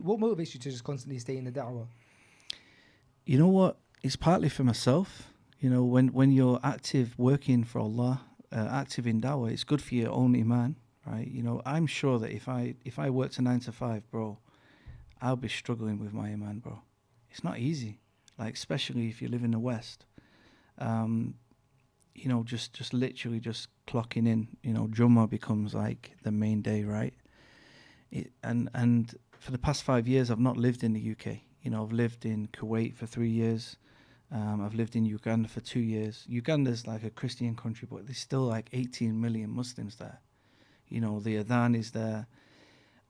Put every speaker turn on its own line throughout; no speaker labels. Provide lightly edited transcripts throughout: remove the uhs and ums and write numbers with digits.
What motivates you to just constantly stay in the da'wah?
You know what? It's partly for myself. You know, when you're active working for Allah, active in dawah, it's good for your own iman, right? You know, I'm sure that if I worked a 9 to 5, bro, I'll be struggling with my iman, bro. It's not easy, like especially if you live in the West. Um, you know, just literally just clocking in. You know, Jummah becomes like the main day, right? And for the past 5 years, I've not lived in the UK. You know, I've lived in Kuwait for 3 years. I've lived in Uganda for 2 years. Uganda's like a Christian country, but there's still like 18 million Muslims there. You know, the adhan is there.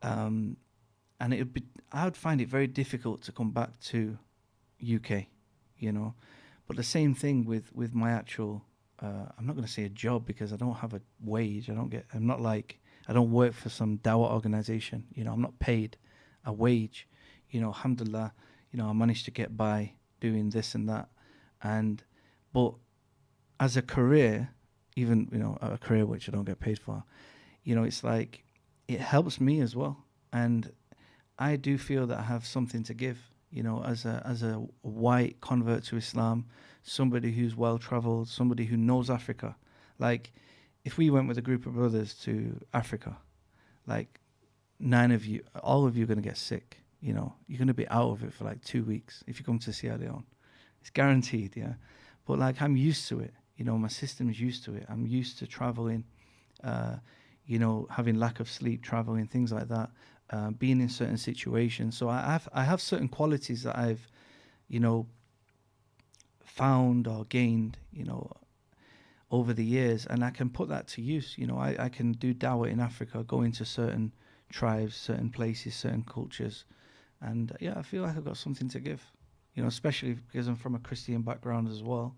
Um, and I would find it very difficult to come back to UK, you know. But the same thing with my actual, I'm not going to say a job because I don't have a wage. I'm not like, I don't work for some dawah organization. You know, I'm not paid a wage. You know, alhamdulillah, you know, I managed to get by doing this and that. But as a career, even, you know, a career which I don't get paid for, you know, it's like, it helps me as well. And I do feel that I have something to give, you know, as a white convert to Islam, somebody who's well traveled, somebody who knows Africa. Like, if we went with a group of brothers to Africa, like 9 of you, all of you are going to get sick. You know, you're going to be out of it for like 2 weeks if you come to Sierra Leone. It's guaranteed, yeah. But like, I'm used to it. You know, my system's used to it. I'm used to traveling, you know, having lack of sleep, traveling, things like that, being in certain situations. So I have certain qualities that I've, you know, found or gained, you know, over the years, and I can put that to use. You know, I can do dawah in Africa, go into certain tribes, certain places, certain cultures, and yeah, I feel like I've got something to give. You know, especially because I'm from a Christian background as well.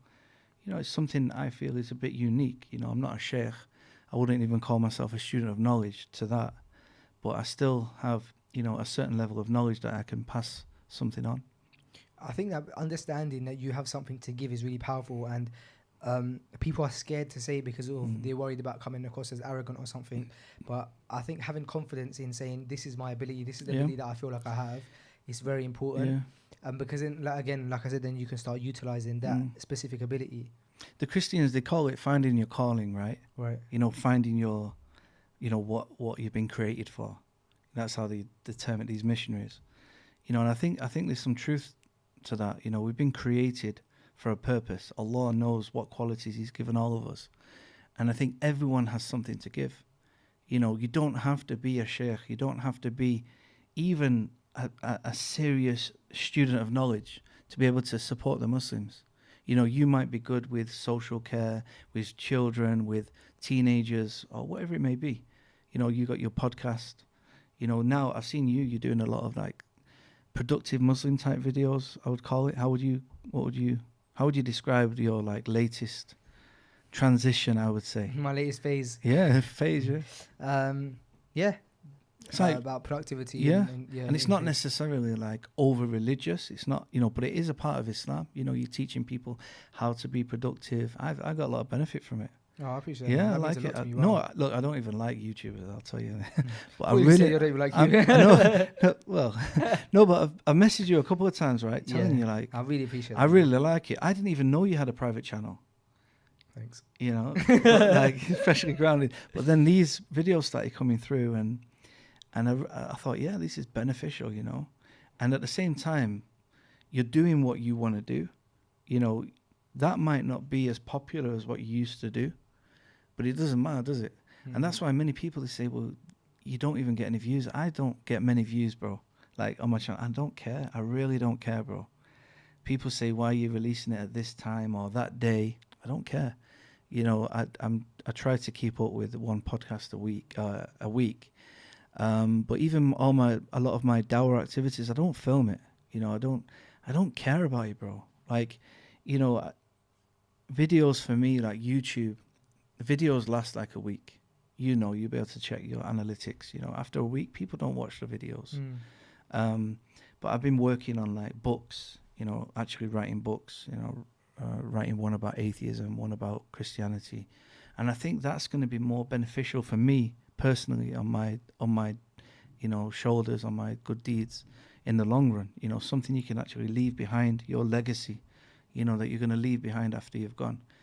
You know, it's something I feel is a bit unique. You know, I'm not a sheikh. I wouldn't even call myself a student of knowledge to that, but I still have, you know, a certain level of knowledge that I can pass something on.
I think that understanding that you have something to give is really powerful, and people are scared to say it because they're worried about coming across as arrogant or something. But I think having confidence in saying this is my ability, this is the ability that I feel like I have, is very important.
Yeah.
Because then, like, again, like I said, then you can start utilizing that specific ability.
The Christians, they call it finding your calling, right?
Right.
You know, finding your, you know, what you've been created for. That's how they determine these missionaries. You know, and I think there's some truth to that. You know, we've been created for a purpose. Allah knows what qualities He's given all of us. And I think everyone has something to give. You know, you don't have to be a sheikh. You don't have to be even a serious student of knowledge to be able to support the Muslims. You know, you might be good with social care, with children, with teenagers, or whatever it may be. You know, you got your podcast. You know, now I've seen you're doing a lot of like productive Muslim type videos, I would call it. How would you describe your like latest transition, I would say?
My latest phase.
Yeah, phase, yeah.
Yeah.
It's like,
about productivity.
yeah.
Yeah,
And it's not necessarily like over religious. It's not, you know, but it is a part of Islam. You know, you're teaching people how to be productive. I got a lot of benefit from it.
Oh, I appreciate
Yeah,
that.
I
Means
like
a lot
it.
to me.
No,
Wow.
look, I don't even like YouTubers, I'll tell you. But I
Well, you
really,
say you don't even like you.
I know. Well, no, but I've messaged you a couple of times, right? Telling you like,
I really appreciate that.
I really like it. I didn't even know you had a private channel.
Thanks.
You know, but like freshly grounded. But then these videos started coming through, and I thought, yeah, this is beneficial, you know. And at the same time, you're doing what you want to do. You know, that might not be as popular as what you used to do, but it doesn't matter, does it? And that's why many people, they say, well, you don't even get any views. I don't get many views, bro. Like on my channel, I don't care. I really don't care, bro. People say, why are you releasing it at this time or that day? I don't care. You know, I try to keep up with one podcast a week. But even a lot of my dawah activities, I don't film it. You know, I don't care about it, bro. Like, you know, videos for me, like YouTube, videos last like a week. You know, you'll be able to check your analytics. You know, after a week, people don't watch the videos. But I've been working on like books, you know, actually writing books, you know, writing one about atheism, one about Christianity. And I think that's going to be more beneficial for me personally on my shoulders on my good deeds in the long run. Something you can actually leave behind, your legacy, that you're going to leave behind after you've gone.